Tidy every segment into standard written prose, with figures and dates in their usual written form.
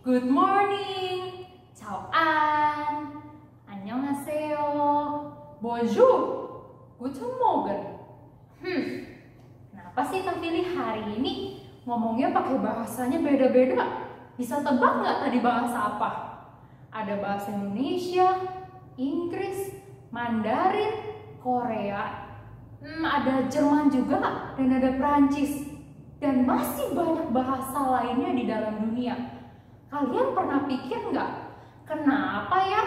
Good morning, Chào An, 안녕하세요, Bonjour, Guten Morgen. Kenapa sih Kak Fili hari ini ngomongnya pakai bahasanya beda-beda? Bisa tebak nggak tadi bahasa apa? Ada bahasa Indonesia, Inggris, Mandarin, Korea, ada Jerman juga, dan ada Perancis, dan masih banyak bahasa lainnya di dalam dunia. Kalian pernah pikir nggak, kenapa ya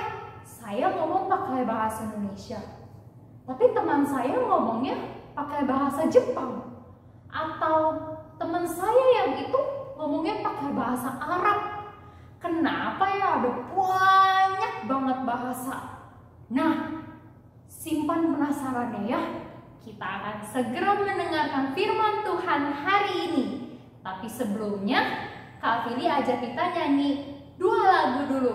saya ngomong pakai bahasa Indonesia, tapi teman saya ngomongnya pakai bahasa Jepang? Atau teman saya yang itu ngomongnya pakai bahasa Arab? Kenapa ya ada banyak banget bahasa? Nah, simpan penasarannya ya. Kita akan segera mendengarkan firman Tuhan hari ini. Tapi sebelumnya, Kak Fili ajak kita nyanyi 2 lagu dulu.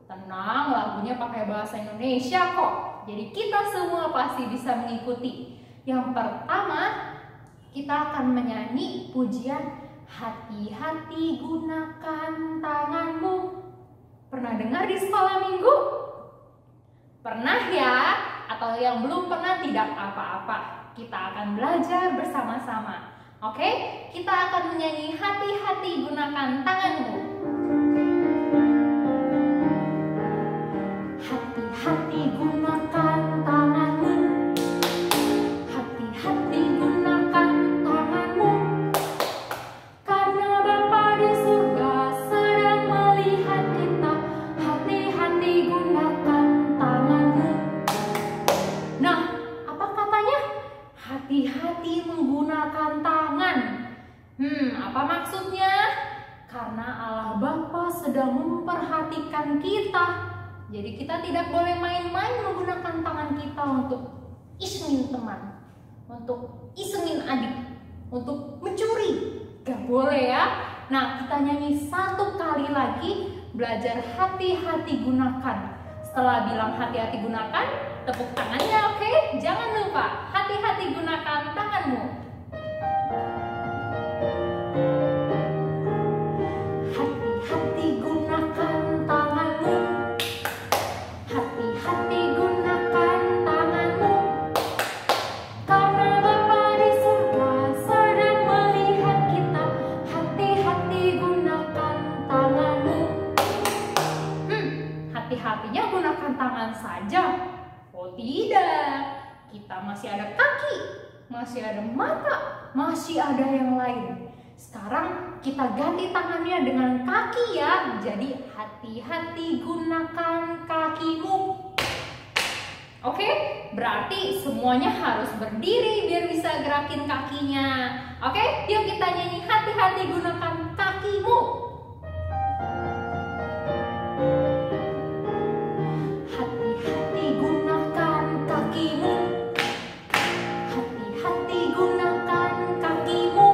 Tenang, lagunya pakai bahasa Indonesia kok. Jadi kita semua pasti bisa mengikuti. Yang pertama, kita akan menyanyi pujian Hati-hati gunakan tanganmu. Pernah dengar di sekolah minggu? Pernah ya? Atau yang belum pernah tidak apa-apa. Kita akan belajar bersama-sama. Oke, kita akan menyanyi Hati-hati gunakan tanganmu. Hati-hati gunakan tanganmu. Hati-hati gunakan tanganmu. Karena Bapa di surga sedang melihat kita. Hati-hati gunakan tanganmu. Nah, apa katanya? Hati-hati menggunakan tangan. Apa maksudnya? Karena Allah Bapa sedang memperhatikan kita. Jadi kita tidak boleh main-main menggunakan tangan kita untuk isengin teman, untuk isengin adik, untuk mencuri. Gak boleh ya. Nah, kita nyanyi 1 kali lagi, belajar hati-hati gunakan. Setelah bilang hati-hati gunakan, tepuk tangannya, oke? Jangan lupa, hati-hati gunakan tanganmu. Hati-hati gunakan tanganmu. Hati-hati gunakan tanganmu. Karena Bapa di surga sedang melihat kita. Hati-hati gunakan tanganmu. Hati-hatinya gunakan tangan saja? Oh tidak, kita masih ada kaki, masih ada mata, masih ada yang lain. Sekarang kita ganti tangannya dengan kaki ya. Jadi hati-hati gunakan kakimu. Oke, berarti semuanya harus berdiri biar bisa gerakin kakinya. Oke, yuk kita nyanyi hati-hati gunakan kakimu. Hati-hati gunakan kakimu. Hati-hati gunakan kakimu.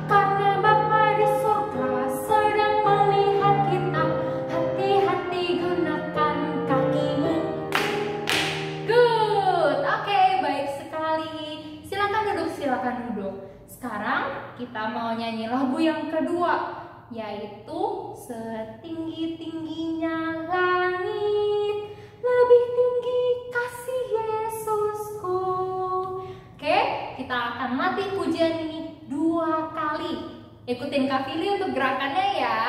Karena Bapa di surga sedang melihat kita. Hati-hati gunakan kakimu. Good. Oke, baik sekali. Silakan duduk. Sekarang kita mau nyanyi lagu yang kedua, yaitu Setinggi-tingginya langit, lebih tinggi kasih Yesusku. Oke, kita akan latih pujian ini 2 kali. Ikutin Kak Fili untuk gerakannya ya.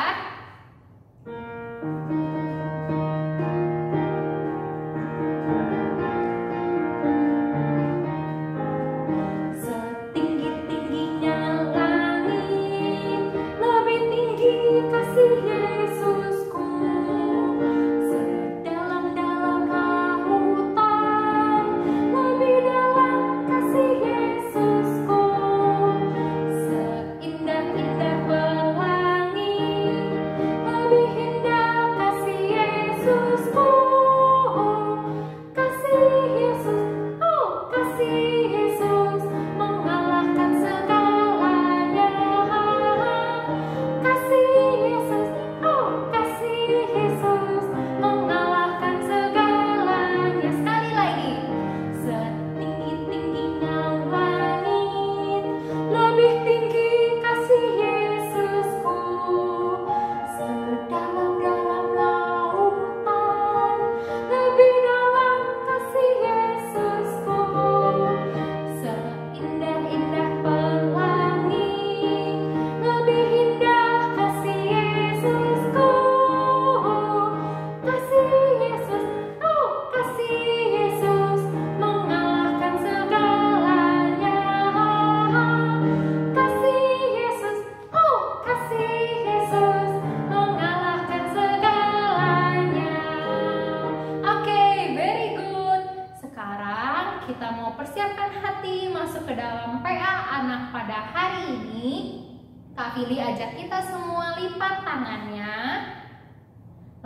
Kak Fili ajak kita semua lipat tangannya,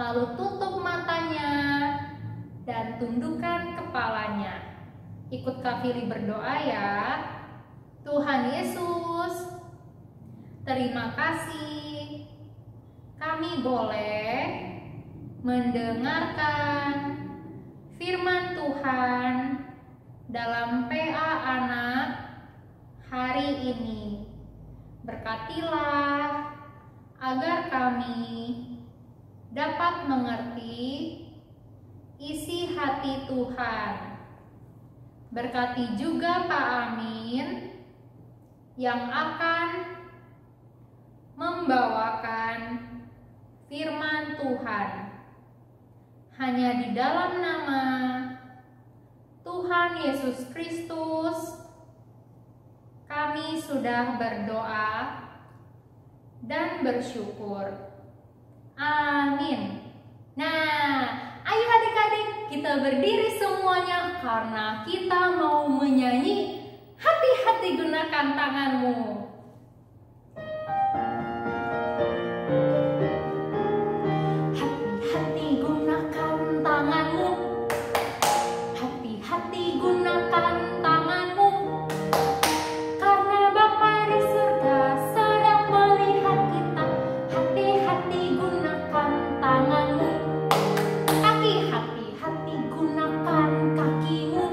lalu tutup matanya, dan tundukkan kepalanya. Ikut Kak Fili berdoa ya. Tuhan Yesus, terima kasih kami boleh mendengarkan firman Tuhan dalam PA Anak hari ini. Berkatilah agar kami dapat mengerti isi hati Tuhan. Berkati juga Pak Amin yang akan membawakan firman Tuhan. Hanya di dalam nama Tuhan Yesus Kristus kami sudah berdoa dan bersyukur. Amin. Nah, ayo adik-adik kita berdiri semuanya karena kita mau menyanyi Hati-hati Gunakan Tanganmu. Hati-hati gunakan tanganmu. Hati-hati gunakan tanganmu. Karena Bapa di surga sedang melihat kita. Hati-hati gunakan tanganmu. Kaki, hati-hati gunakan kakimu.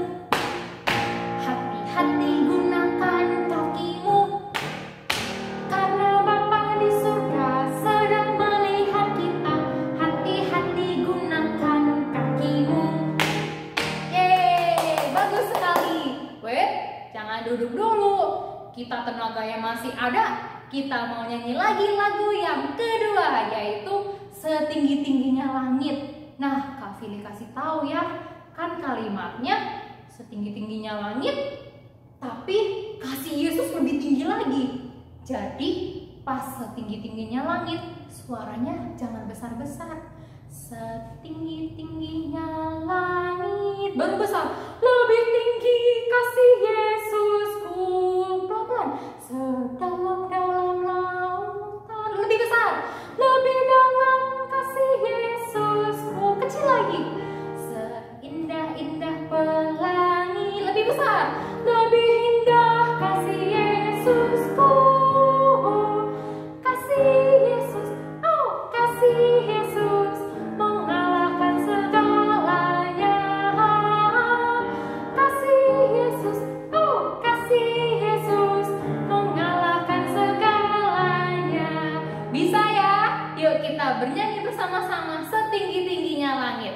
Hati-hati gunakan kakimu. Karena Bapa di surga sedang melihat kita. Hati-hati gunakan kakimu. Yeay, bagus sekali. Wait, jangan duduk dulu. Kita tenaganya masih ada. Kita mau nyanyi lagi lagu yang kedua, yaitu Setinggi-tingginya Langit. Nah, Kak Fili kasih tahu ya, kan kalimatnya setinggi-tingginya langit, tapi kasih Yesus lebih tinggi lagi. Jadi pas setinggi-tingginya langit, suaranya jangan besar-besar. Setinggi-tingginya langit, baru besar. Lebih tinggi kasih Yesusku. Pelan-pelan. Sedalam-dalam lautan, lebih besar. Lebih dalam kasih Yesusku. Kecil lagi. Seindah-indah pelangi, lebih besar. Lebih indah kasih Yesusku. Kasih Yesus, oh kasih Yesus mengalahkan segalanya. Kasih Yesus, oh kasih Yesus mengalahkan segalanya. Bisa ya? Yuk kita bernyanyi bersama-sama Setinggi-tingginya Langit.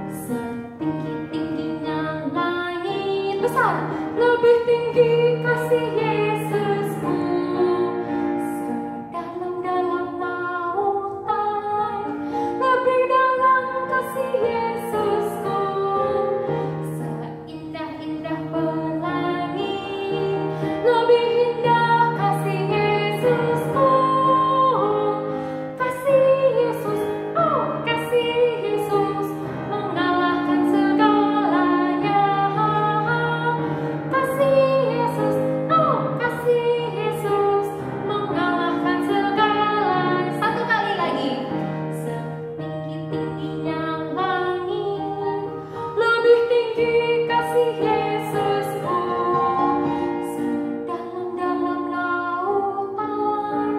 Setinggi-tingginya langit, besar. Lebih tinggi kasih Yesusku. Sedalam-dalam lautan, lebih dalam kasih Yesusku. Seindah-indah pelangi, lebih indah kasih Yesusku. Kasih Yesus, oh kasih Yesus mengalahkan segalanya. Kasih Yesus, oh kasih Yesus mengalahkan segalanya. Satu kali lagi. Setinggi-tingginya langit, lebih tinggi kasih Yesusku. Sedalam-dalam lautan,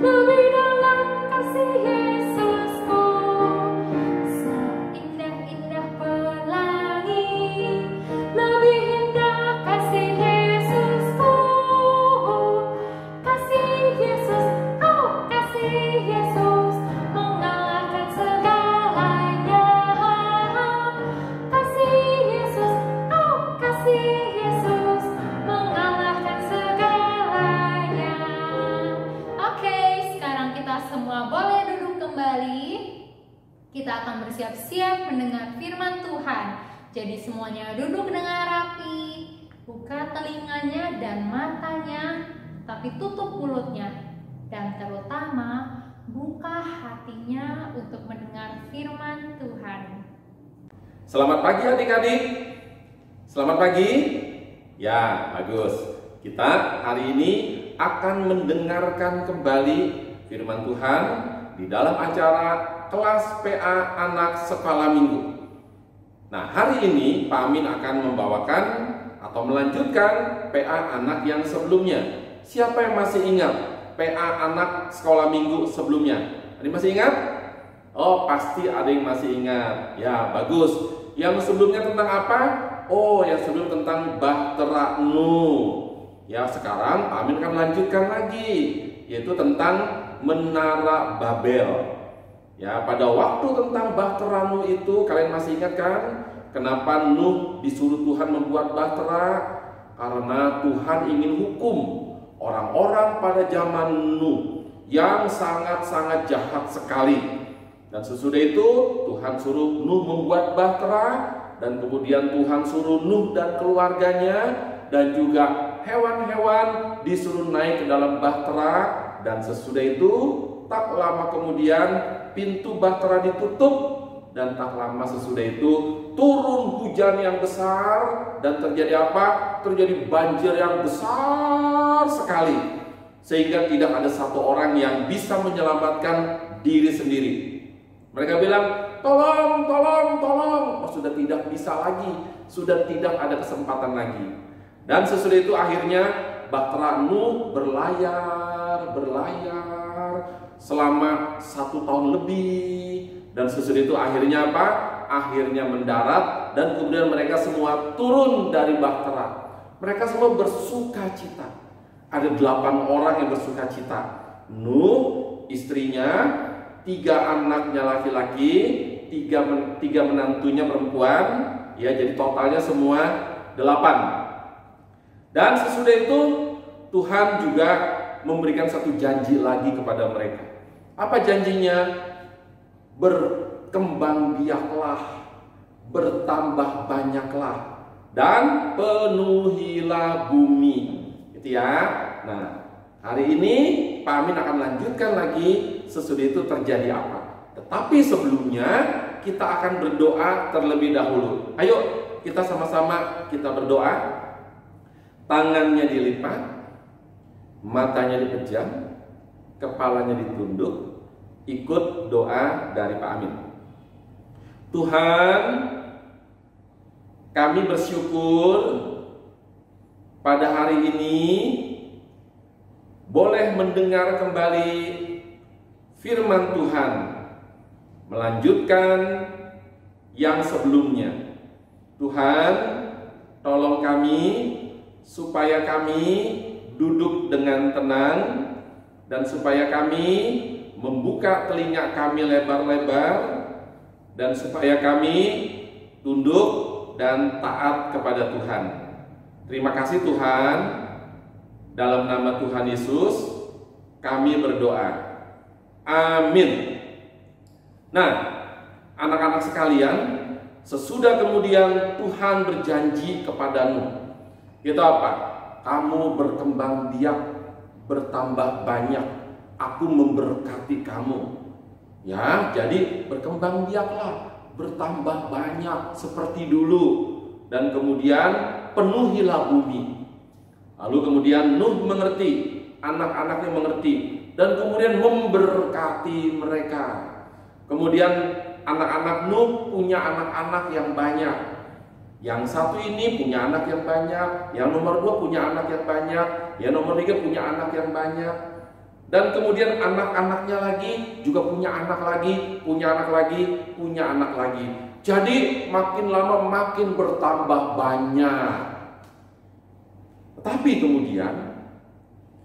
lebih dalam kasih Yesusku. Seindah-indah pelangi, lebih indah kasih Yesusku. Kasih Yesus, oh kasih Yesus mengalahkan segalanya. Kasih Yesus, oh kasih Yesus mengalahkan segalanya. Oke, sekarang kita semua boleh duduk kembali. Kita akan bersiap-siap mendengar firman Tuhan. Jadi semuanya duduk dengan rapi, buka telinganya dan matanya, tapi tutup mulutnya. Dan terutama buka hatinya untuk mendengar firman Tuhan. Selamat pagi adik-adik. Selamat pagi. Ya, bagus. Kita hari ini akan mendengarkan kembali firman Tuhan di dalam acara kelas PA Anak Sekolah Minggu. Nah, hari ini Pak Amin akan membawakan atau melanjutkan PA Anak yang sebelumnya. Siapa yang masih ingat PA Anak Sekolah Minggu sebelumnya? Ada yang masih ingat? Oh, pasti ada yang masih ingat. Ya, bagus. Yang sebelumnya tentang apa? Oh, yang sebelum tentang Bahtera Nuh. Ya, sekarang Pak Amin akan lanjutkan lagi, yaitu tentang Menara Babel. Ya, pada waktu tentang Bahtera Nuh itu, kalian masih ingat kan? Kenapa Nuh disuruh Tuhan membuat bahtera? Karena Tuhan ingin hukum orang-orang pada zaman Nuh yang sangat-sangat jahat sekali. Dan sesudah itu Tuhan suruh Nuh membuat bahtera, dan kemudian Tuhan suruh Nuh dan keluarganya dan juga hewan-hewan disuruh naik ke dalam bahtera. Dan sesudah itu tak lama kemudian pintu bahtera ditutup, dan tak lama sesudah itu turun hujan yang besar. Dan terjadi apa? Terjadi banjir yang besar sekali, sehingga tidak ada satu orang yang bisa menyelamatkan diri sendiri. Mereka bilang, tolong, tolong, tolong. Oh, sudah tidak bisa lagi, sudah tidak ada kesempatan lagi. Dan sesudah itu akhirnya Bahtera Nuh berlayar selama 1 tahun lebih. Dan sesudah itu akhirnya apa? Akhirnya mendarat, dan kemudian mereka semua turun dari bahtera. Mereka semua bersuka cita. Ada 8 orang yang bersuka cita. Nuh, istrinya, 3 anaknya laki-laki, 3 menantunya perempuan, ya, jadi totalnya semua 8. Dan sesudah itu Tuhan juga memberikan satu janji lagi kepada mereka. Apa janjinya? Berkembang biaklah, bertambah banyaklah, dan penuhilah bumi. Gitu ya. Nah, hari ini Pak Amin akan lanjutkan lagi sesudah itu terjadi apa. Tetapi sebelumnya kita akan berdoa terlebih dahulu. Ayo kita sama-sama kita berdoa. Tangannya dilipat, matanya dipejam, kepalanya ditunduk. Ikut doa dari Pak Amin. Tuhan, kami bersyukur pada hari ini boleh mendengar kembali firman Tuhan, melanjutkan yang sebelumnya. Tuhan, tolong kami supaya kami duduk dengan tenang, dan supaya kami membuka telinga kami lebar-lebar, dan supaya kami tunduk dan taat kepada Tuhan. Terima kasih Tuhan. Dalam nama Tuhan Yesus kami berdoa. Amin. Nah, anak-anak sekalian, sesudah kemudian Tuhan berjanji kepada Nuh, itu apa? Kamu berkembang biak, bertambah banyak, aku memberkati kamu. Ya, jadi berkembang biaklah, bertambah banyak seperti dulu, dan kemudian penuhilah bumi. Lalu kemudian Nuh mengerti, anak-anaknya mengerti, dan kemudian memberkati mereka. Kemudian anak-anak Nuh punya anak-anak yang banyak. Yang satu ini punya anak yang banyak, yang nomor 2 punya anak yang banyak, yang nomor 3 punya anak yang banyak. Dan kemudian anak-anaknya lagi juga punya anak lagi, punya anak lagi, punya anak lagi. Jadi makin lama makin bertambah banyak. Tapi kemudian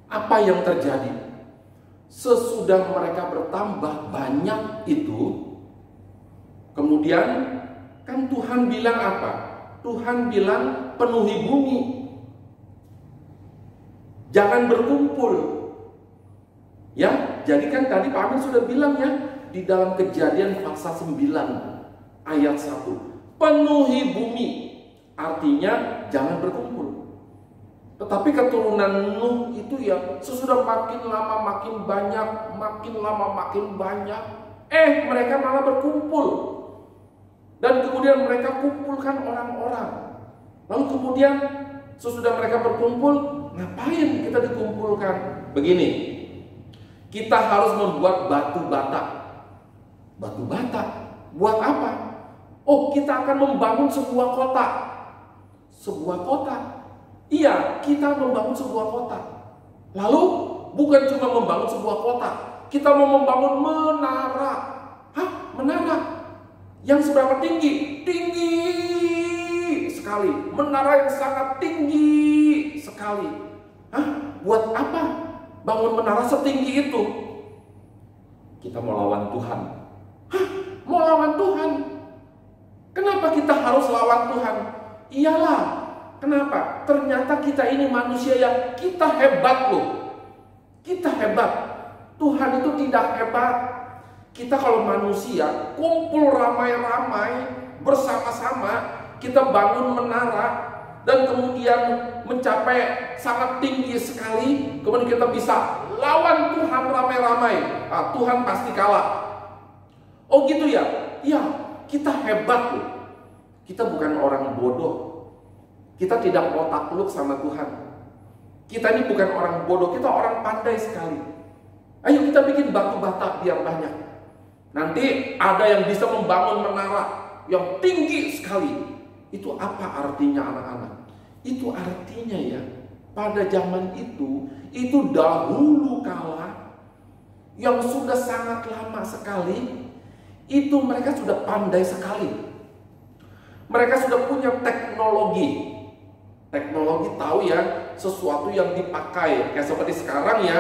apa yang terjadi? Sesudah mereka bertambah banyak itu, kemudian kan Tuhan bilang apa? Tuhan bilang penuhi bumi, jangan berkumpul. Ya, jadi kan tadi Pak Amin sudah bilang ya, di dalam Kejadian pasal 9 ayat 1, penuhi bumi, artinya jangan berkumpul. Tetapi keturunan Nuh itu ya sesudah makin lama makin banyak, makin lama makin banyak, mereka malah berkumpul. Dan kemudian mereka kumpulkan orang-orang. Lalu kemudian sesudah mereka berkumpul, ngapain kita dikumpulkan? Begini, kita harus membuat batu bata. Batu bata, buat apa? Oh, kita akan membangun sebuah kota. Sebuah kota. Iya, kita membangun sebuah kota. Lalu, bukan cuma membangun sebuah kota, kita mau membangun menara. Hah? Menara? Yang seberapa tinggi? Tinggi sekali. Menara yang sangat tinggi sekali. Hah? Buat apa bangun menara setinggi itu? Kita mau lawan Tuhan. Hah? Mau lawan Tuhan? Kenapa kita harus lawan Tuhan? Iyalah. Kenapa? Ternyata kita ini manusia yang kita hebat loh. Kita hebat. Tuhan itu tidak hebat. Kita kalau manusia kumpul ramai-ramai bersama-sama, kita bangun menara dan kemudian mencapai sangat tinggi sekali, kemudian kita bisa lawan Tuhan ramai-ramai. Nah, Tuhan pasti kalah. Oh gitu ya? Ya, kita hebat loh. Kita bukan orang bodoh. Kita tidak mau takluk sama Tuhan. Kita ini bukan orang bodoh, kita orang pandai sekali. Ayo kita bikin batu bata biar banyak. Nanti ada yang bisa membangun menara yang tinggi sekali. Itu apa artinya anak-anak? Itu artinya ya, pada zaman itu dahulu kala, yang sudah sangat lama sekali, itu mereka sudah pandai sekali. Mereka sudah punya teknologi. Teknologi tahu ya, sesuatu yang dipakai. Kayak seperti sekarang ya,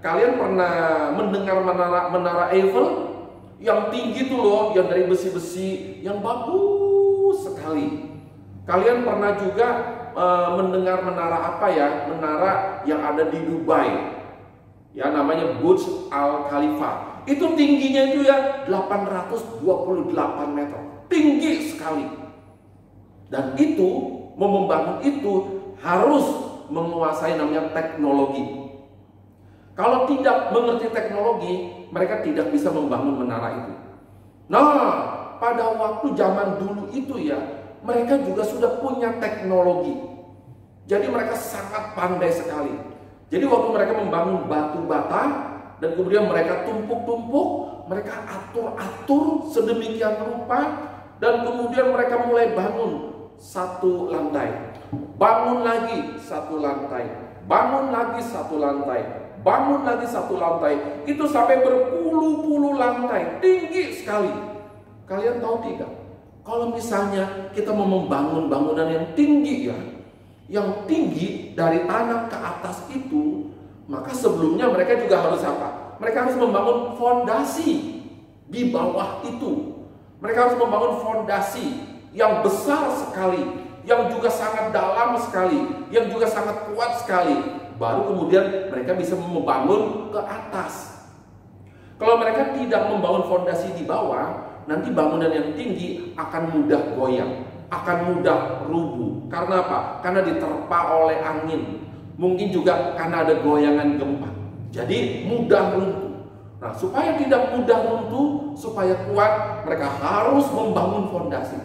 kalian pernah mendengar menara Eiffel? Yang tinggi tuh loh, yang dari besi-besi, yang bagus sekali. Kalian pernah juga mendengar menara apa ya? Menara yang ada di Dubai. Ya, namanya Burj Al Khalifa. Itu tingginya itu ya 828 meter. Tinggi sekali. Dan itu, mau membangun itu harus menguasai namanya teknologi. Kalau tidak mengerti teknologi, mereka tidak bisa membangun menara itu. Nah, pada waktu zaman dulu itu ya, mereka juga sudah punya teknologi. Jadi mereka sangat pandai sekali. Jadi waktu mereka membangun batu bata, dan kemudian mereka tumpuk-tumpuk, mereka atur-atur sedemikian rupa, dan kemudian mereka mulai bangun satu lantai, bangun lagi satu lantai, bangun lagi satu lantai, bangun lagi satu lantai. Itu sampai berpuluh-puluh lantai, tinggi sekali. Kalian tahu tidak? Kalau misalnya kita mau membangun bangunan yang tinggi ya, yang tinggi dari tanah ke atas itu, maka sebelumnya mereka juga harus apa? Mereka harus membangun fondasi di bawah itu. Mereka harus membangun fondasi yang besar sekali, yang juga sangat dalam sekali, yang juga sangat kuat sekali. Baru kemudian mereka bisa membangun ke atas. Kalau mereka tidak membangun fondasi di bawah, nanti bangunan yang tinggi akan mudah goyang, akan mudah rubuh. Karena apa? Karena diterpa oleh angin. Mungkin juga karena ada goyangan gempa. Jadi mudah runtuh. Nah, supaya tidak mudah runtuh, supaya kuat, mereka harus membangun fondasi.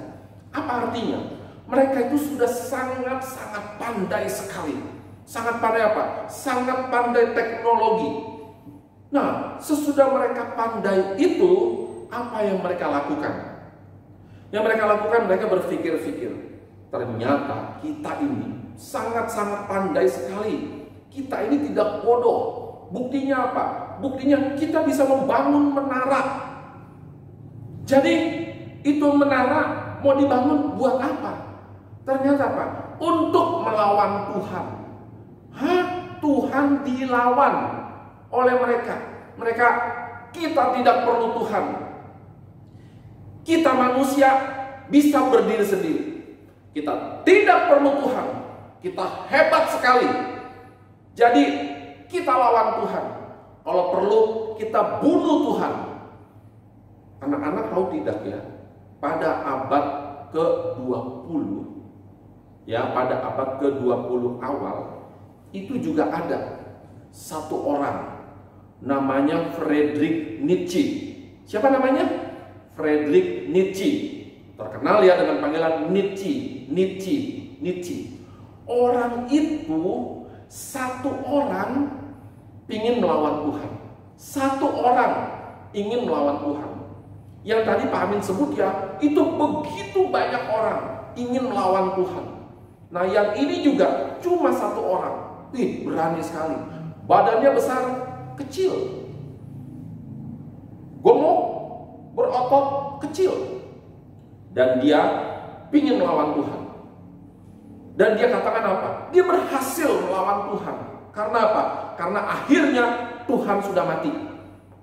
Apa artinya? Mereka itu sudah sangat-sangat pandai sekali. Sangat pandai apa? Sangat pandai teknologi. Nah, sesudah mereka pandai itu, apa yang mereka lakukan? Yang mereka lakukan, mereka berpikir-pikir. Ternyata kita ini sangat-sangat pandai sekali. Kita ini tidak bodoh. Buktinya apa? Buktinya kita bisa membangun menara. Jadi, itu menara mau dibangun buat apa? Ternyata apa? Untuk melawan Tuhan. Hah? Tuhan dilawan oleh mereka. Kita tidak perlu Tuhan. Kita manusia bisa berdiri sendiri. Kita tidak perlu Tuhan. Kita hebat sekali. Jadi kita lawan Tuhan. Kalau perlu kita bunuh Tuhan. Anak-anak tahu tidak ya? Pada abad ke-20, ya, pada abad ke-20 awal, itu juga ada satu orang namanya Friedrich Nietzsche. Siapa namanya? Friedrich Nietzsche. Terkenal ya dengan panggilan Nietzsche, Nietzsche, Nietzsche. Orang itu, satu orang ingin melawan Tuhan. Satu orang ingin melawan Tuhan. Yang tadi Pak Amin sebut ya, itu begitu banyak orang ingin melawan Tuhan. Nah yang ini juga cuma satu orang. Berani sekali. Badannya besar, kecil. Gemuk, berotot, kecil. Dan dia ingin melawan Tuhan. Dan dia katakan apa? Dia berhasil melawan Tuhan. Karena apa? Karena akhirnya Tuhan sudah mati.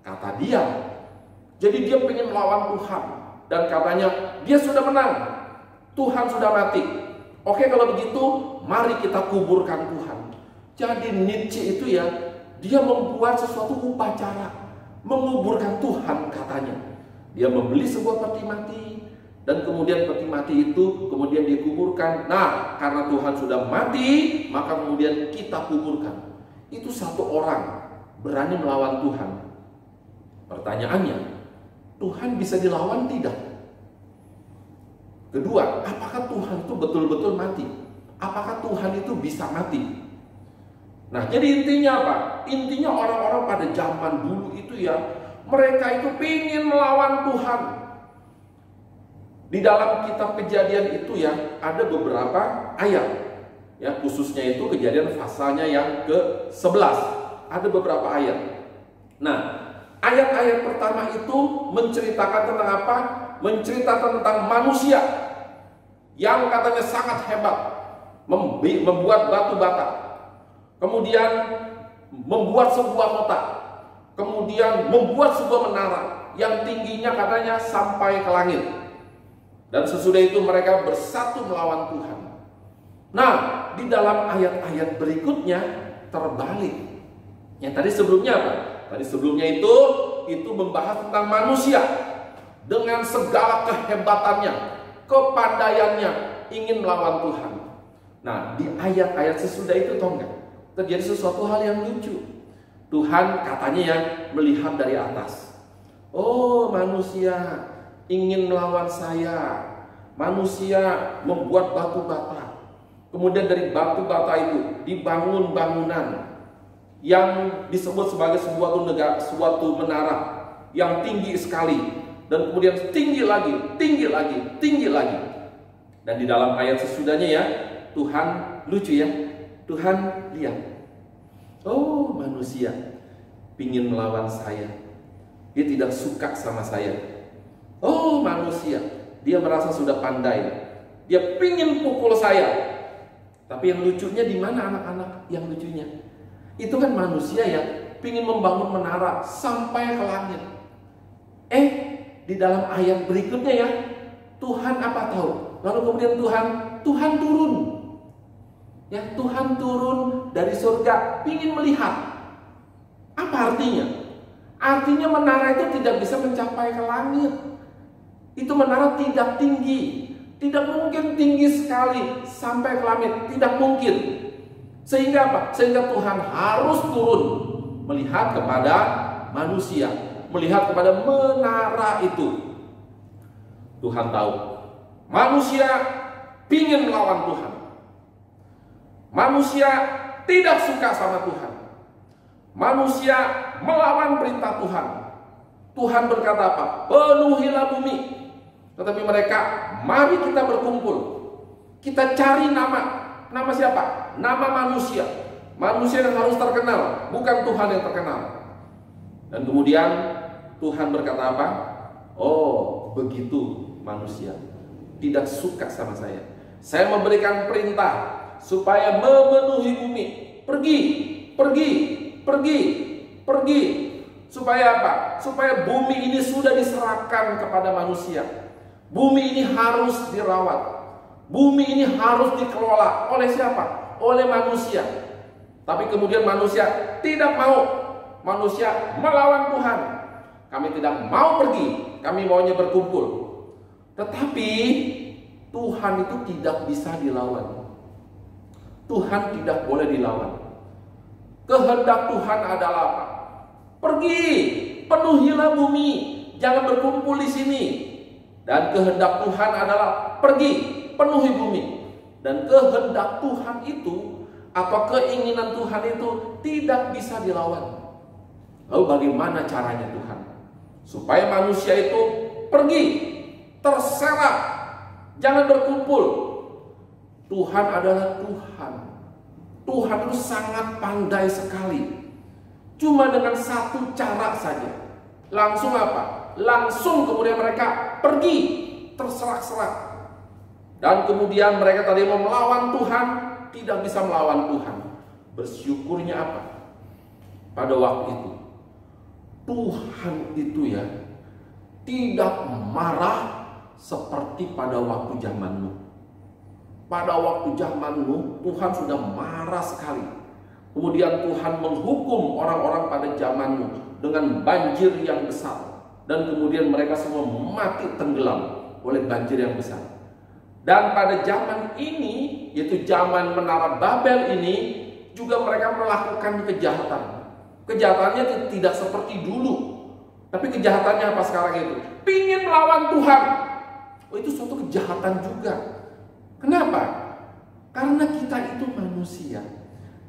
Kata dia. Jadi dia ingin melawan Tuhan. Dan katanya dia sudah menang. Tuhan sudah mati. Oke, kalau begitu mari kita kuburkan Tuhan. Jadi Nietzsche itu ya, dia membuat sesuatu upacara menguburkan Tuhan katanya. Dia membeli sebuah peti mati. Dan kemudian peti mati itu kemudian dikuburkan. Nah, karena Tuhan sudah mati, maka kemudian kita kuburkan. Itu satu orang berani melawan Tuhan. Pertanyaannya, Tuhan bisa dilawan tidak? Kedua, apakah Tuhan itu betul-betul mati? Apakah Tuhan itu bisa mati? Nah, jadi intinya apa? Intinya orang-orang pada zaman dulu itu ya, mereka itu ingin melawan Tuhan. Di dalam kitab Kejadian itu ya ada beberapa ayat, ya khususnya itu Kejadian pasalnya yang ke-11 ada beberapa ayat. Nah, ayat-ayat pertama itu menceritakan tentang apa? Menceritakan tentang manusia yang katanya sangat hebat, membuat batu bata, kemudian membuat sebuah kota, kemudian membuat sebuah menara yang tingginya katanya sampai ke langit. Dan sesudah itu mereka bersatu melawan Tuhan. Nah, di dalam ayat-ayat berikutnya terbalik. Yang tadi sebelumnya apa? Tadi sebelumnya itu membahas tentang manusia dengan segala kehebatannya, kepandaiannya, ingin melawan Tuhan. Nah, di ayat-ayat sesudah itu tahu nggak? Terjadi sesuatu hal yang lucu. Tuhan katanya yang melihat dari atas. Oh, manusia ingin melawan saya. Manusia membuat batu bata. Kemudian dari batu bata itu dibangun bangunan yang disebut sebagai suatu menara yang tinggi sekali. Dan kemudian tinggi lagi, tinggi lagi, tinggi lagi. Dan di dalam ayat sesudahnya ya, Tuhan lucu ya. Tuhan lihat. Oh, manusia ingin melawan saya. Dia tidak suka sama saya. Oh, manusia, dia merasa sudah pandai. Dia pingin pukul saya. Tapi yang lucunya di mana anak-anak yang lucunya? Itu kan manusia ya, pingin membangun menara sampai ke langit. Di dalam ayat berikutnya ya, Tuhan apa tahu? Lalu kemudian Tuhan turun. Ya, Tuhan turun dari surga, pingin melihat. Apa artinya? Artinya menara itu tidak bisa mencapai ke langit. Itu menara tidak tinggi. Tidak mungkin tinggi sekali sampai ke langit. Tidak mungkin. Sehingga apa? Sehingga Tuhan harus turun melihat kepada manusia. Melihat kepada menara itu. Tuhan tahu. Manusia ingin melawan Tuhan. Manusia tidak suka sama Tuhan. Manusia melawan perintah Tuhan. Tuhan berkata apa? Penuhilah bumi. Tetapi mereka, mari kita berkumpul. Kita cari nama. Nama siapa? Nama manusia. Manusia yang harus terkenal, bukan Tuhan yang terkenal. Dan kemudian Tuhan berkata apa? Oh, begitu manusia tidak suka sama saya. Saya memberikan perintah supaya memenuhi bumi. Pergi, pergi, pergi, pergi. Supaya apa? Supaya bumi ini sudah diserahkan kepada manusia. Bumi ini harus dirawat. Bumi ini harus dikelola. Oleh siapa? Oleh manusia. Tapi kemudian manusia tidak mau. Manusia melawan Tuhan. Kami tidak mau pergi. Kami maunya berkumpul. Tetapi Tuhan itu tidak bisa dilawan. Tuhan tidak boleh dilawan. Kehendak Tuhan adalah apa? Pergi, penuhilah bumi. Jangan berkumpul di sini. Dan kehendak Tuhan adalah pergi, penuhi bumi. Dan kehendak Tuhan itu atau keinginan Tuhan itu tidak bisa dilawan. Lalu bagaimana caranya Tuhan? Supaya manusia itu pergi, terserah, jangan berkumpul. Tuhan adalah Tuhan. Tuhan itu sangat pandai sekali. Cuma dengan satu cara saja. Langsung apa? Langsung kemudian mereka pergi, terserak-serak. Dan kemudian mereka tadi mau melawan Tuhan, tidak bisa melawan Tuhan. Bersyukurnya apa? Pada waktu itu, Tuhan itu ya tidak marah seperti pada waktu zaman Nuh. Pada waktu zaman Nuh, Tuhan sudah marah sekali. Kemudian Tuhan menghukum orang-orang pada zaman Nuh dengan banjir yang besar. Dan kemudian mereka semua mati tenggelam oleh banjir yang besar. Dan pada zaman ini, yaitu zaman Menara Babel ini, juga mereka melakukan kejahatan. Kejahatannya tidak seperti dulu. Tapi kejahatannya apa sekarang itu? Pingin melawan Tuhan. Oh, itu suatu kejahatan juga. Kenapa? Karena kita itu manusia,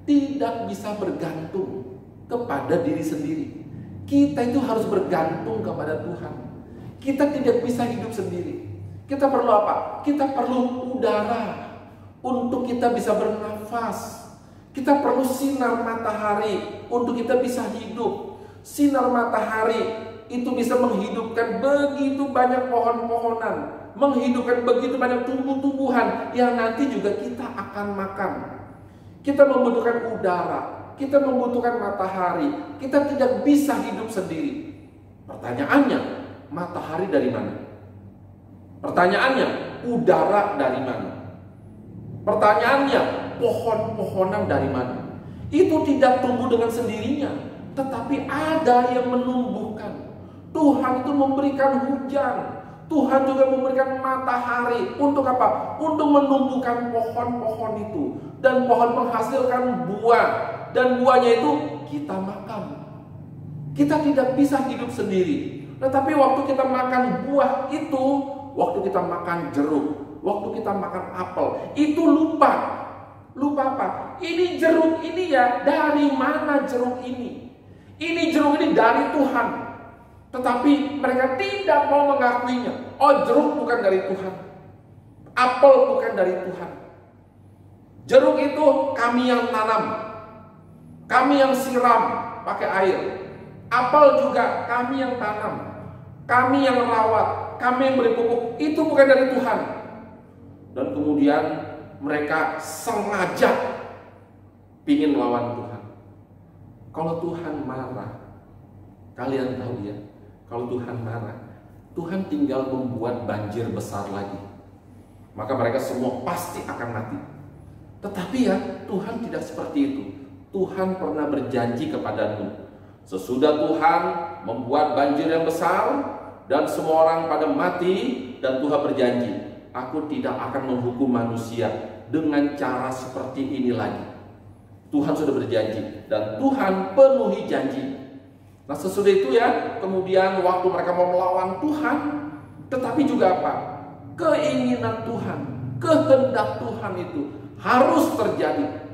tidak bisa bergantung kepada diri sendiri. Kita itu harus bergantung kepada Tuhan. Kita tidak bisa hidup sendiri. Kita perlu apa? Kita perlu udara untuk kita bisa bernafas. Kita perlu sinar matahari untuk kita bisa hidup. Sinar matahari itu bisa menghidupkan begitu banyak pohon-pohonan, menghidupkan begitu banyak tumbuh-tumbuhan yang nanti juga kita akan makan. Kita membutuhkan udara, kita membutuhkan matahari. Kita tidak bisa hidup sendiri. Pertanyaannya, matahari dari mana? Pertanyaannya, udara dari mana? Pertanyaannya, pohon-pohonan dari mana? Itu tidak tumbuh dengan sendirinya, tetapi ada yang menumbuhkan. Tuhan itu memberikan hujan. Tuhan juga memberikan matahari. Untuk apa? Untuk menumbuhkan pohon-pohon itu. Dan pohon menghasilkan buah. Dan buahnya itu kita makan. Kita tidak bisa hidup sendiri. Tetapi waktu kita makan buah itu, waktu kita makan jeruk, waktu kita makan apel, itu lupa. Lupa apa? Ini jeruk ini ya, dari mana jeruk ini? Ini jeruk ini dari Tuhan. Tetapi mereka tidak mau mengakuinya. Oh, jeruk bukan dari Tuhan. Apel bukan dari Tuhan. Jeruk itu kami yang tanam. Kami yang siram pakai air. Apel juga kami yang tanam. Kami yang rawat. Kami yang beri pupuk. Itu bukan dari Tuhan. Dan kemudian mereka sengaja ingin melawan Tuhan. Kalau Tuhan marah, kalian tahu ya, kalau Tuhan marah, Tuhan tinggal membuat banjir besar lagi. Maka mereka semua pasti akan mati. Tetapi ya, Tuhan tidak seperti itu. Tuhan pernah berjanji kepada Nuh. Sesudah Tuhan membuat banjir yang besar dan semua orang pada mati, dan Tuhan berjanji, aku tidak akan menghukum manusia dengan cara seperti ini lagi. Tuhan sudah berjanji dan Tuhan penuhi janji. Nah, sesudah itu ya, kemudian waktu mereka mau melawan Tuhan, tetapi juga apa? Keinginan Tuhan, kehendak Tuhan itu harus terjadi.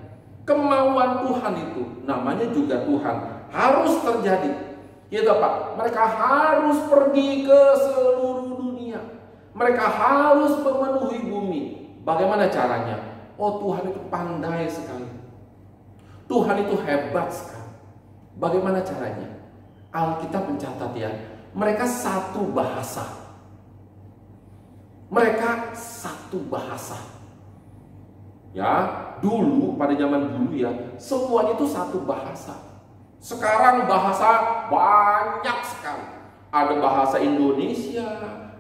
Kemauan Tuhan itu, namanya juga Tuhan, harus terjadi. Yaitu apa? Mereka harus pergi ke seluruh dunia. Mereka harus memenuhi bumi. Bagaimana caranya? Oh, Tuhan itu pandai sekali. Tuhan itu hebat sekali. Bagaimana caranya? Alkitab mencatat ya, mereka satu bahasa. Mereka satu bahasa. Ya, dulu pada zaman dulu ya, semuanya itu satu bahasa. Sekarang bahasa banyak sekali. Ada bahasa Indonesia,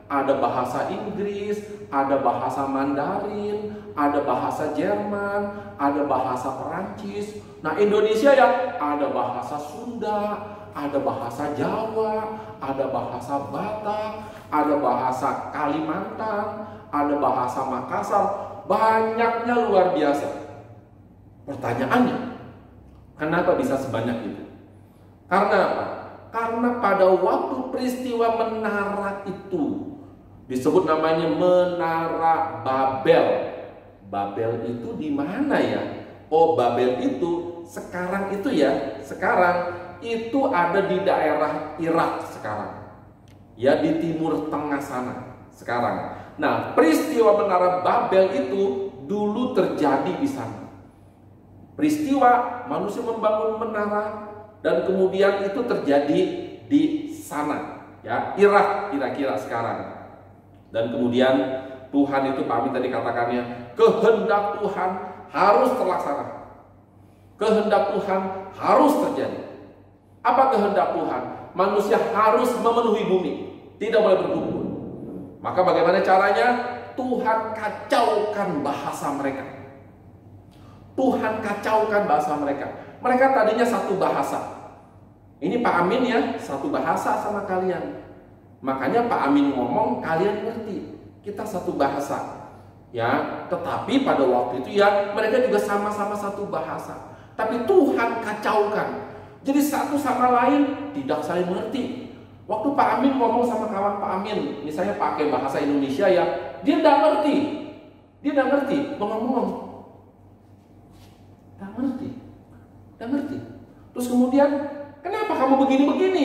ada bahasa Inggris, ada bahasa Mandarin, ada bahasa Jerman, ada bahasa Perancis. Nah, Indonesia ya, ada bahasa Sunda, ada bahasa Jawa, ada bahasa Batak, ada bahasa Kalimantan, ada bahasa Makassar. Banyaknya luar biasa. Pertanyaannya, kenapa bisa sebanyak itu? Karena apa? Karena pada waktu peristiwa menara itu, Disebut namanya Menara Babel. Babel itu di mana ya? Oh, Babel itu sekarang itu ya, sekarang itu ada di daerah Irak sekarang. Ya, di timur tengah sana sekarang. Nah, peristiwa Menara Babel itu dulu terjadi di sana. Peristiwa manusia membangun menara dan kemudian itu terjadi di sana, ya, Irak kira-kira sekarang. Dan kemudian Tuhan itu, Pak Amin tadi katakannya, kehendak Tuhan harus terlaksana. Kehendak Tuhan harus terjadi. Apa kehendak Tuhan? Manusia harus memenuhi bumi, tidak boleh berkumpul. Maka bagaimana caranya? Tuhan kacaukan bahasa mereka. Tuhan kacaukan bahasa mereka. Mereka tadinya satu bahasa. Ini Pak Amin ya, satu bahasa sama kalian. Makanya Pak Amin ngomong, kalian ngerti. Kita satu bahasa. Ya, tetapi pada waktu itu ya, mereka juga sama-sama satu bahasa. Tapi Tuhan kacaukan. Jadi satu sama lain tidak saling mengerti. Waktu Pak Amin ngomong sama kawan Pak Amin, misalnya pakai bahasa Indonesia ya, dia tidak ngerti. Dia tidak ngerti, ngomong. Tidak ngerti. Tidak ngerti. Terus kemudian, kenapa kamu begini-begini?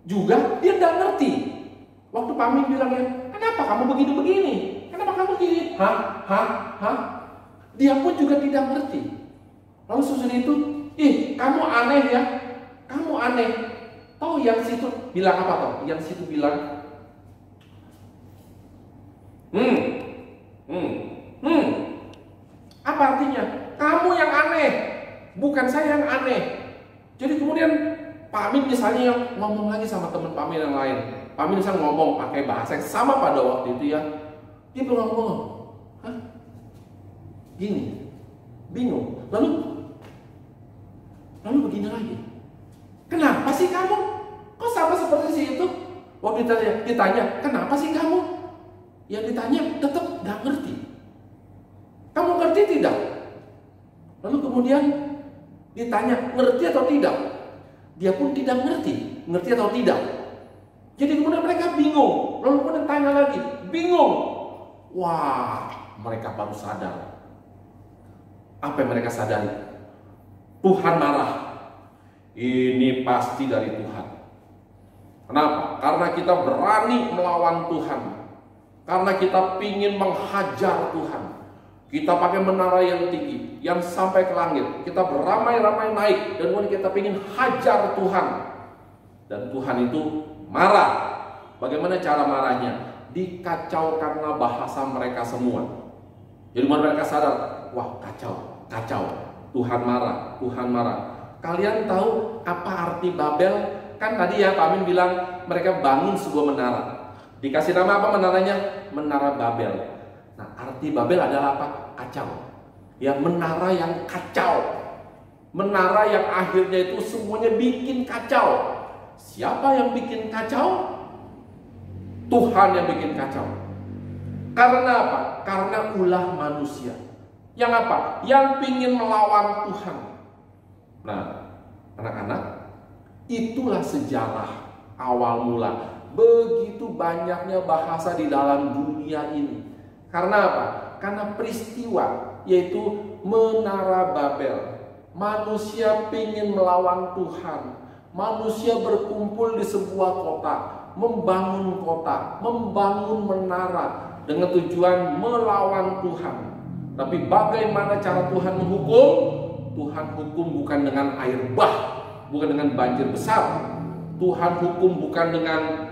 Juga dia tidak ngerti. Waktu Pak Amin bilangnya, kenapa kamu begini-begini? Kenapa kamu begini? Hah? Dia pun juga tidak ngerti. Lalu sesudah itu, kamu aneh ya. Kamu aneh. Tahu yang situ bilang apa toh? Yang situ bilang, apa artinya? Kamu yang aneh, bukan saya yang aneh. Jadi kemudian Pak Amin misalnya yang ngomong lagi sama teman Pak Amin yang lain. Pak Amin misalnya ngomong pakai bahasa yang sama pada waktu itu ya. Dia ngomong, gini, bingung. Lalu begini lagi. Kenapa sih kamu? Kok sama seperti si itu? Waktu ditanya, kenapa sih kamu? Yang ditanya tetap nggak ngerti. Kamu ngerti tidak? Lalu kemudian ditanya, ngerti atau tidak? Dia pun tidak ngerti atau tidak. Jadi kemudian mereka bingung. Lalu kemudian tanya lagi, bingung. Wah, mereka baru sadar. Apa yang mereka sadari? Tuhan marah. Ini pasti dari Tuhan. Kenapa? Karena kita berani melawan Tuhan. Karena kita pingin menghajar Tuhan. Kita pakai menara yang tinggi, yang sampai ke langit. Kita beramai-ramai naik, dan kemudian kita pingin hajar Tuhan. Dan Tuhan itu marah. Bagaimana cara marahnya? Dikacaukanlah bahasa mereka semua. Jadi mereka sadar, wah kacau. Tuhan marah. Kalian tahu apa arti Babel? Kan tadi ya Pak Amin bilang mereka bangun sebuah menara. Dikasih nama apa menaranya? Menara Babel. Nah, arti Babel adalah apa? Kacau. Ya, menara yang kacau. Menara yang akhirnya itu semuanya bikin kacau. Siapa yang bikin kacau? Tuhan yang bikin kacau. Karena apa? Karena ulah manusia. Yang apa? Yang pingin melawan Tuhan. Nah, anak-anak, itulah sejarah awal mula. Begitu banyaknya bahasa di dalam dunia ini. Karena apa? Karena peristiwa, yaitu Menara Babel. Manusia pingin melawan Tuhan. Manusia berkumpul di sebuah kota, membangun menara dengan tujuan melawan Tuhan. Tapi bagaimana cara Tuhan menghukum? Tuhan hukum bukan dengan air bah, bukan dengan banjir besar. Tuhan hukum bukan dengan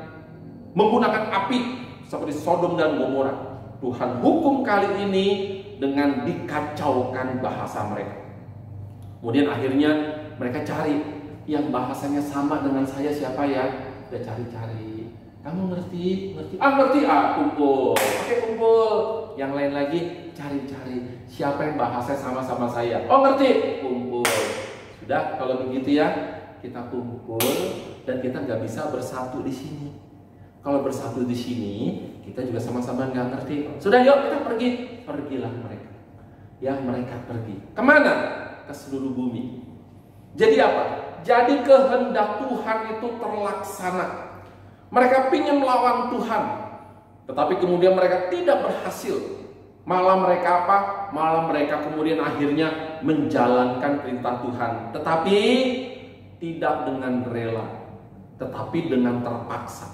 menggunakan api seperti Sodom dan Gomora. Tuhan hukum kali ini dengan dikacaukan bahasa mereka. Kemudian akhirnya mereka cari yang bahasanya sama dengan saya, siapa ya? Udah cari-cari. Kamu ngerti? Ngerti. Kumpul. Oke, kumpul. Yang lain lagi cari-cari. Siapa yang bahasanya sama-sama saya? Oh, ngerti. Kumpul. Sudah, kalau begitu ya, kita kumpul dan kita nggak bisa bersatu di sini. Kalau bersatu di sini, kita juga sama-sama nggak ngerti. Sudah, yuk kita pergi. Pergilah mereka. Ya, mereka pergi. Kemana? Ke seluruh bumi. Jadi apa? Jadi kehendak Tuhan itu terlaksana. Mereka pingin melawan Tuhan. Tetapi kemudian mereka tidak berhasil. Malah mereka apa? Malah mereka kemudian akhirnya menjalankan perintah Tuhan. Tetapi tidak dengan rela, tetapi dengan terpaksa.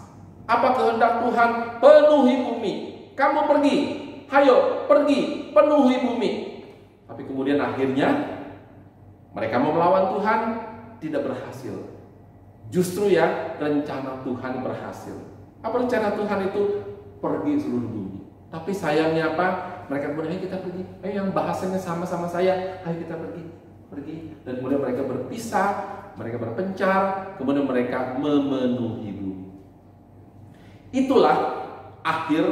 Apa kehendak Tuhan? Penuhi bumi. Kamu pergi, hayo pergi, penuhi bumi. Tapi kemudian akhirnya mereka mau melawan Tuhan, tidak berhasil. Justru ya, rencana Tuhan berhasil. Apa rencana Tuhan itu? Pergi seluruh bumi. Tapi sayangnya apa? Mereka kemudian, ayo kita pergi. Ayo yang bahasanya sama-sama saya, ayo kita pergi. Dan kemudian mereka berpisah, mereka berpencar, kemudian mereka memenuhi bumi. Itulah akhir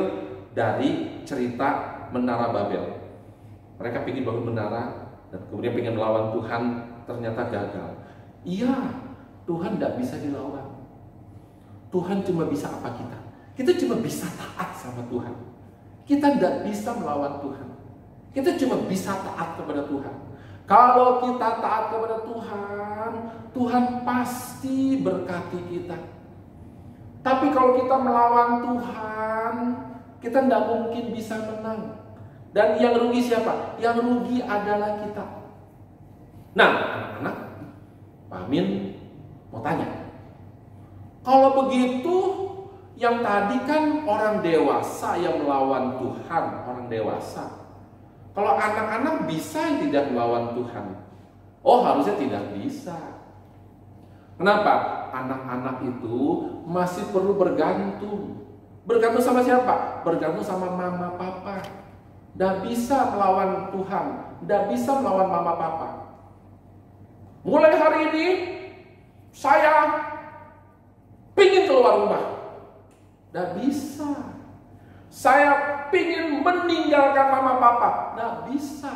dari cerita Menara Babel. Mereka ingin bangun menara dan kemudian ingin melawan Tuhan, ternyata gagal. Iya, Tuhan tidak bisa dilawan. Tuhan cuma bisa apa kita? Kita cuma bisa taat sama Tuhan. Kita tidak bisa melawan Tuhan. Kita cuma bisa taat kepada Tuhan. Kalau kita taat kepada Tuhan, Tuhan pasti berkati kita. Tapi kalau kita melawan Tuhan, kita tidak mungkin bisa menang. Dan yang rugi siapa? Yang rugi adalah kita. Nah, anak-anak, Pak Amin mau tanya. Kalau begitu, yang tadi kan orang dewasa yang melawan Tuhan, orang dewasa. Kalau anak-anak bisa tidak melawan Tuhan? Oh, harusnya tidak bisa. Kenapa? Anak-anak itu masih perlu bergantung. Bergantung sama siapa? Bergantung sama mama papa. Tidak bisa melawan Tuhan, tidak bisa melawan mama papa. Mulai hari ini saya pingin keluar rumah, tidak bisa. Saya pingin meninggalkan mama papa, tidak bisa.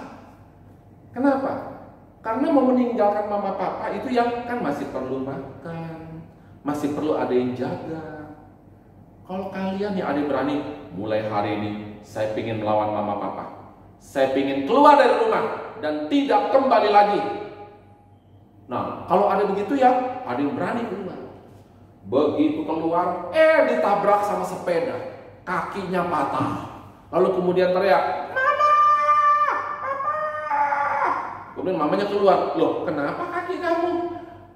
Kenapa? Karena mau meninggalkan mama papa itu yang kan masih perlu makan, masih perlu ada yang jaga. Kalau kalian yang ada berani, mulai hari ini saya ingin melawan mama papa. Saya ingin keluar dari rumah dan tidak kembali lagi. Nah, kalau ada begitu ya, ada yang berani keluar. Begitu keluar, ditabrak sama sepeda, kakinya patah. Lalu kemudian teriak, "Mama! Papa!" Kemudian mamanya keluar, "Loh, kenapa kaki kamu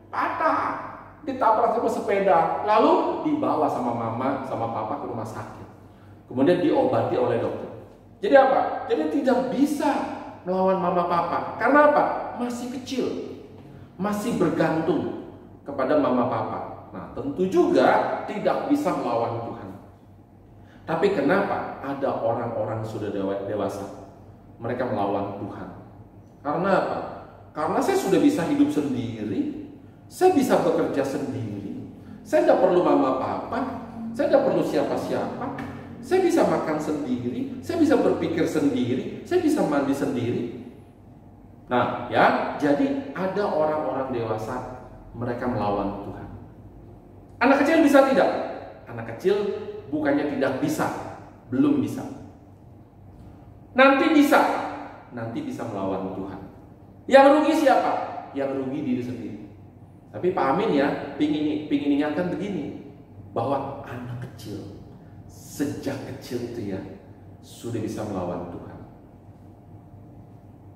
patah?" Ditabrak sama sepeda, lalu dibawa sama mama, sama papa ke rumah sakit. Kemudian diobati oleh dokter. Jadi apa? Jadi tidak bisa melawan mama papa. Karena apa? Masih kecil, masih bergantung kepada mama papa. Nah, tentu juga tidak bisa melawan Tuhan. Tapi kenapa ada orang-orang sudah dewasa, mereka melawan Tuhan? Karena apa? Karena saya sudah bisa hidup sendiri. Saya bisa bekerja sendiri. Saya tidak perlu mama papa. Saya tidak perlu siapa-siapa. Saya bisa makan sendiri. Saya bisa berpikir sendiri. Saya bisa mandi sendiri. Nah, ya, jadi ada orang-orang dewasa, mereka melawan Tuhan. Anak kecil bisa tidak? Anak kecil bukannya tidak bisa, belum bisa. Nanti bisa. Nanti bisa melawan Tuhan. Yang rugi siapa? Yang rugi diri sendiri. Tapi Pak Amin ya, pingin ingatkan begini, bahwa anak kecil sejak kecil itu ya sudah bisa melawan Tuhan.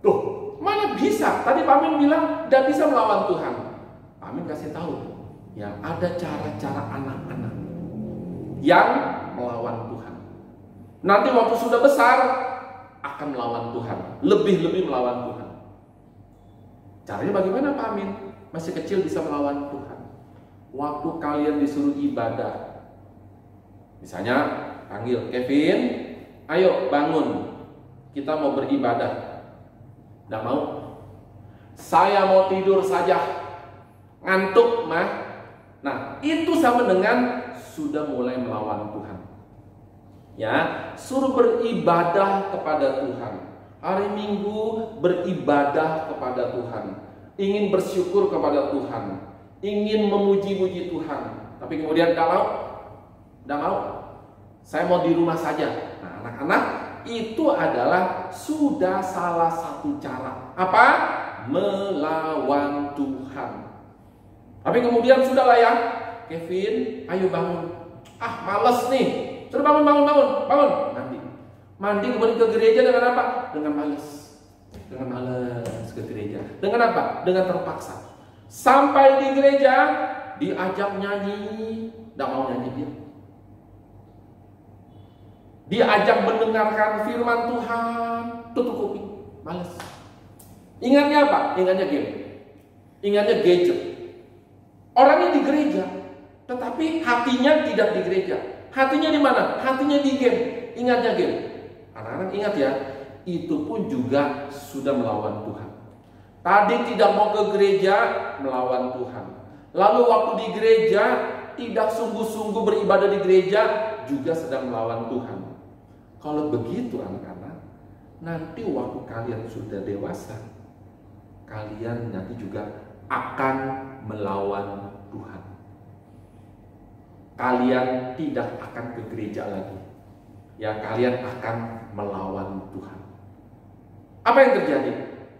Loh, mana bisa? Tadi Pak Amin bilang tidak bisa melawan Tuhan. Pak Amin kasih tahu, ya ada cara-cara anak-anak yang melawan Tuhan. Nanti waktu sudah besar akan melawan Tuhan, lebih-lebih melawan Tuhan. Caranya bagaimana Pak Amin? Masih kecil bisa melawan Tuhan. Waktu kalian disuruh ibadah, misalnya panggil Kevin, ayo bangun, kita mau beribadah. Tidak mau. Saya mau tidur saja, ngantuk mah. Nah, itu sama dengan sudah mulai melawan Tuhan. Ya, suruh beribadah kepada Tuhan. Hari Minggu beribadah kepada Tuhan. Ingin bersyukur kepada Tuhan, ingin memuji-muji Tuhan, tapi kemudian tidak mau, saya mau di rumah saja. Nah, anak-anak, itu adalah sudah salah satu cara apa? Melawan Tuhan. Tapi kemudian sudahlah ya, Kevin, ayo bangun. Males nih, suruh bangun, mandi. Mandi kemudian ke gereja dengan apa? Dengan males ke gereja. Dengan apa? Dengan terpaksa. Sampai di gereja diajak nyanyi, tidak mau nyanyi dia. Diajak mendengarkan firman Tuhan, tutup kuping, males. Ingatnya apa? Ingatnya game, ingatnya gadget. Orangnya di gereja, tetapi hatinya tidak di gereja. Hatinya di mana? Hatinya di game. Ingatnya game. Anak-anak ingat ya, itu pun juga sudah melawan Tuhan. Tadi tidak mau ke gereja, melawan Tuhan. Lalu waktu di gereja tidak sungguh-sungguh beribadah di gereja, juga sedang melawan Tuhan. Kalau begitu anak-anak, nanti waktu kalian sudah dewasa, kalian nanti juga akan melawan Tuhan. Kalian tidak akan ke gereja lagi. Ya, kalian akan melawan Tuhan. Apa yang terjadi?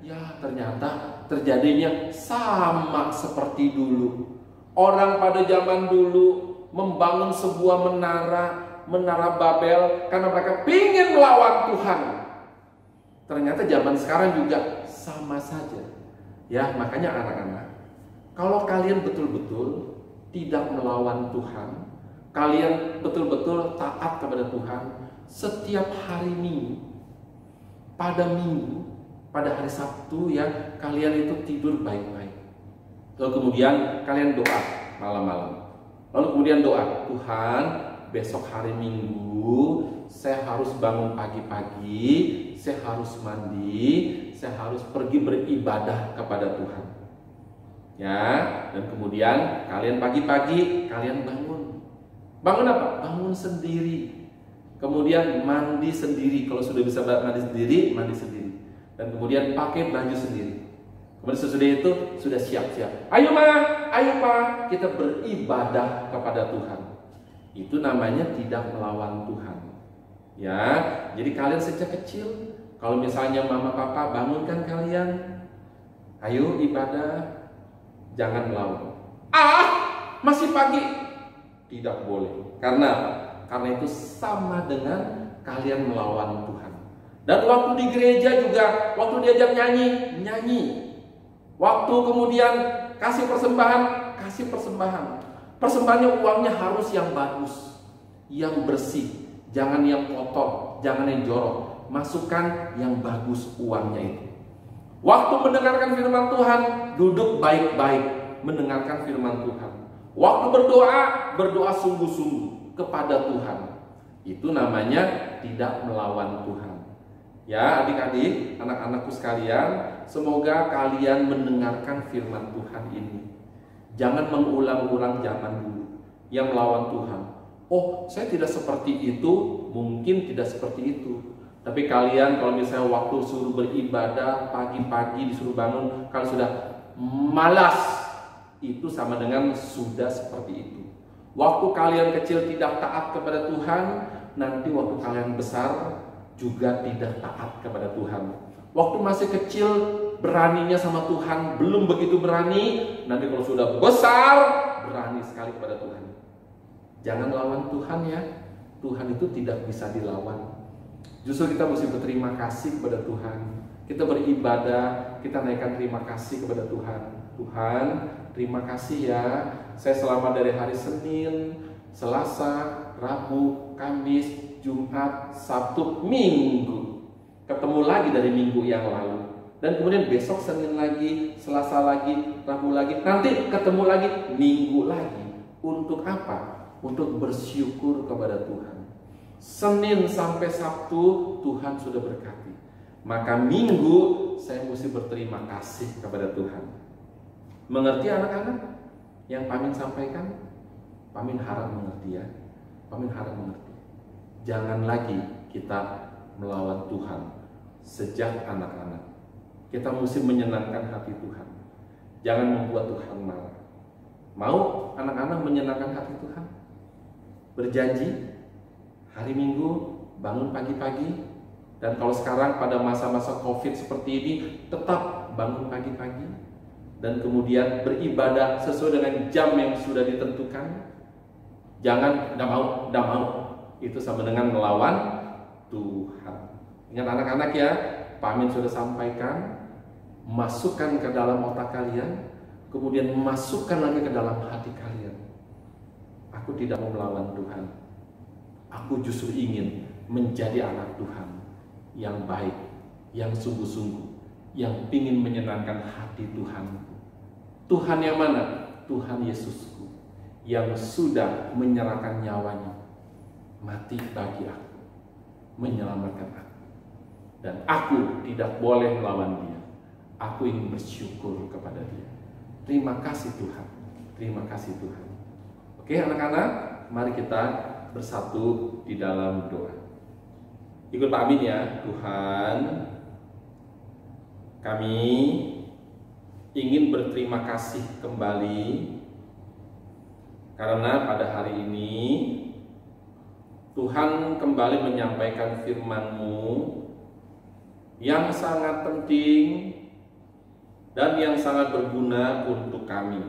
Ya, ternyata terjadinya sama seperti dulu. Orang pada zaman dulu membangun sebuah menara Babel karena mereka ingin melawan Tuhan. Ternyata zaman sekarang juga sama saja. Ya, makanya anak-anak, kalau kalian betul-betul tidak melawan Tuhan, kalian betul-betul taat kepada Tuhan setiap hari Minggu, pada hari Sabtu ya, kalian itu tidur baik-baik. Lalu kemudian kalian doa malam-malam. Lalu kemudian doa, Tuhan, besok hari Minggu saya harus bangun pagi-pagi, saya harus mandi, saya harus pergi beribadah kepada Tuhan. Ya, dan kemudian kalian pagi-pagi kalian bangun. Bangun apa? Bangun sendiri. Kemudian mandi sendiri. Kalau sudah bisa mandi sendiri, mandi sendiri. Dan kemudian pakai baju sendiri. Kemudian sesudah itu sudah siap-siap. Ayo ma, kita beribadah kepada Tuhan. Itu namanya tidak melawan Tuhan. Ya, jadi kalian sejak kecil, kalau misalnya mama papa bangunkan kalian, ayo ibadah, jangan melawan. Masih pagi, tidak boleh. Karena apa? Karena itu sama dengan kalian melawan Tuhan. Dan waktu di gereja juga, waktu diajak nyanyi. Waktu kemudian kasih persembahan. Persembahannya uangnya harus yang bagus, yang bersih. Jangan yang kotor, jangan yang jorok. Masukkan yang bagus uangnya itu. Waktu mendengarkan firman Tuhan, duduk baik-baik mendengarkan firman Tuhan. Waktu berdoa sungguh-sungguh kepada Tuhan. Itu namanya tidak melawan Tuhan. Ya, adik-adik, anak-anakku sekalian, semoga kalian mendengarkan firman Tuhan ini. Jangan mengulang-ulang zaman dulu yang melawan Tuhan. Oh, saya tidak seperti itu, mungkin tidak seperti itu. Tapi kalian kalau misalnya waktu suruh beribadah, pagi-pagi disuruh bangun, kalau sudah malas, itu sama dengan sudah seperti itu. Waktu kalian kecil tidak taat kepada Tuhan, nanti waktu kalian besar juga tidak taat kepada Tuhan. Waktu masih kecil beraninya sama Tuhan, belum begitu berani, nanti kalau sudah besar berani sekali kepada Tuhan. Jangan lawan Tuhan ya. Tuhan itu tidak bisa dilawan. Justru kita mesti berterima kasih kepada Tuhan. Kita beribadah, kita naikkan terima kasih kepada Tuhan. Tuhan, terima kasih ya. Saya selamat dari hari Senin, Selasa, Rabu, Kamis, Jumat, Sabtu, Minggu. Ketemu lagi dari minggu yang lalu. Dan kemudian besok Senin lagi, Selasa lagi, Rabu lagi. Nanti ketemu lagi, Minggu lagi. Untuk apa? Untuk bersyukur kepada Tuhan. Senin sampai Sabtu Tuhan sudah berkati. Maka Minggu saya mesti berterima kasih kepada Tuhan. Mengerti anak-anak? Yang Pamin sampaikan? Pamin harap mengerti ya. Pamin harap mengerti. Jangan lagi kita melawan Tuhan sejak anak-anak. Kita mesti menyenangkan hati Tuhan. Jangan membuat Tuhan marah. Mau anak-anak menyenangkan hati Tuhan? Berjanji hari Minggu bangun pagi-pagi. Dan kalau sekarang pada masa-masa COVID seperti ini, tetap bangun pagi-pagi. Dan kemudian beribadah sesuai dengan jam yang sudah ditentukan. Jangan, tidak mau. itu sama dengan melawan Tuhan. Ingat anak-anak ya, Pak Amin sudah sampaikan, masukkan ke dalam otak kalian, kemudian masukkan lagi ke dalam hati kalian. Aku tidak mau melawan Tuhan. Aku justru ingin menjadi anak Tuhan yang baik, yang sungguh-sungguh, yang ingin menyenangkan hati Tuhan. Tuhan yang mana? Tuhan Yesusku, yang sudah menyerahkan nyawanya, mati bagi aku, menyelamatkan aku. Dan aku tidak boleh melawan dia. Aku ingin bersyukur kepada dia. Terima kasih Tuhan. Terima kasih Tuhan. Oke anak-anak, mari kita bersatu di dalam doa. Ikut Pak Amin ya. Tuhan, kami ingin berterima kasih kembali karena pada hari ini Tuhan kembali menyampaikan firman-Mu yang sangat penting dan yang sangat berguna untuk kami,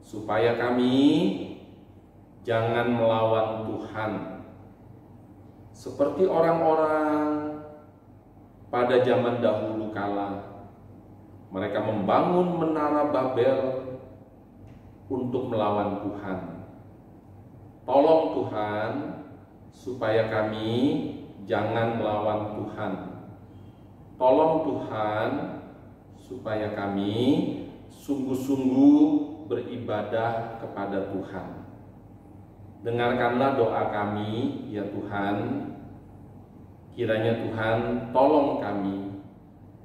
supaya kami jangan melawan Tuhan seperti orang-orang pada zaman dahulu kala. Mereka membangun menara Babel untuk melawan Tuhan. Tolong Tuhan, supaya kami jangan melawan Tuhan. Tolong Tuhan, supaya kami sungguh-sungguh beribadah kepada Tuhan. Dengarkanlah doa kami, ya Tuhan. Kiranya Tuhan tolong kami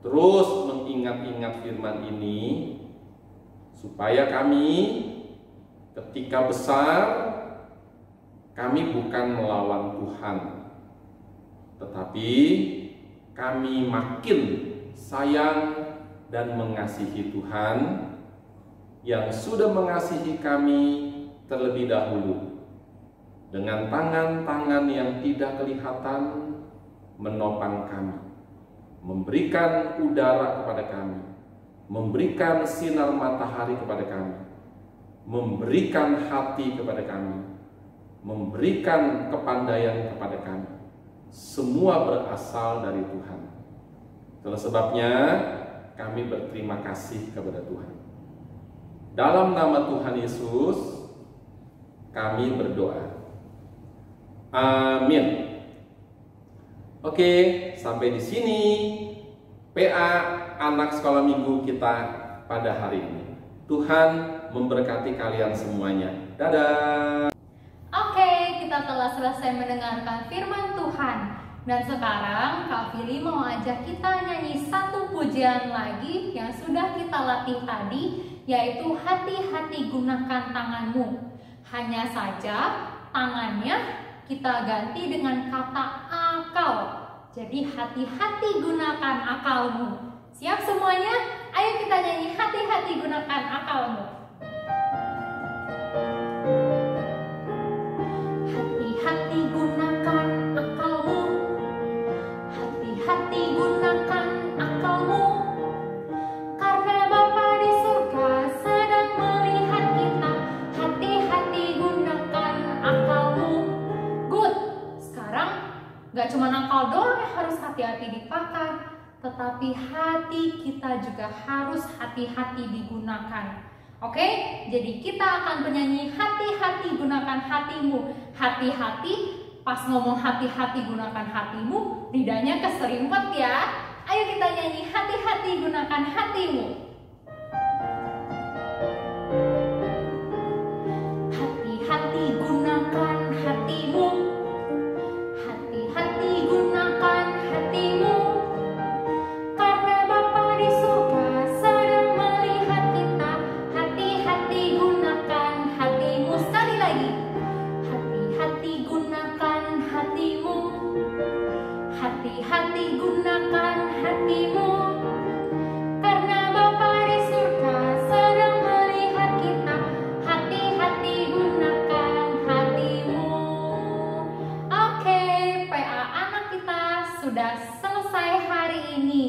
terus mengingat-ingat firman ini, supaya kami ketika besar, kami bukan melawan Tuhan, tetapi kami makin sayang dan mengasihi Tuhan yang sudah mengasihi kami terlebih dahulu, dengan tangan-tangan yang tidak kelihatan menopang kami, memberikan udara kepada kami, memberikan sinar matahari kepada kami, memberikan hati kepada kami, memberikan kepandaian kepada kami. Semua berasal dari Tuhan. Itulah sebabnya kami berterima kasih kepada Tuhan. Dalam nama Tuhan Yesus kami berdoa. Amin. Oke, sampai di sini PA anak sekolah minggu kita pada hari ini. Tuhan memberkati kalian semuanya. Dadah. Oke, kita telah selesai mendengarkan firman Tuhan. Dan sekarang Kak Fili mau ajak kita nyanyi satu pujian lagi yang sudah kita latih tadi, yaitu hati-hati gunakan tanganmu. Hanya saja tangannya kita ganti dengan kata akal. Jadi hati-hati gunakan akalmu. Siap semuanya? Ayo kita nyanyi hati-hati gunakan akalmu. Hati-hati gunakan akalmu. Hati-hati gunakan akalmu. Karena Bapa di surga sedang melihat kita. Hati-hati gunakan akalmu. Good. Sekarang gak cuma akal doang yang harus hati-hati dipakai, tetapi hati kita juga harus hati-hati digunakan. Oke, jadi kita akan menyanyi hati-hati gunakan hatimu. Hati-hati, pas ngomong hati-hati gunakan hatimu, lidahnya keserimpet ya. Ayo kita nyanyi hati-hati gunakan hatimu. Hati-hati gunakan hatimu. Hati-hati gunakan hatimu. Karena Bapa di surga sedang melihat kita. Hati-hati gunakan hatimu. Sekali lagi. Hati-hati gunakan hatimu. Hati-hati gunakan hatimu. Karena Bapa di surga sedang melihat kita. Hati-hati gunakan hatimu. Oke, PA anak kita sudah selesai hari ini.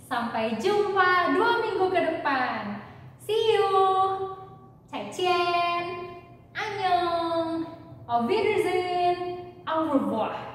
Sampai jumpa 2 minggu ke depan. See you. 再见. Annyeong. Auf Wiedersehen. Au revoir.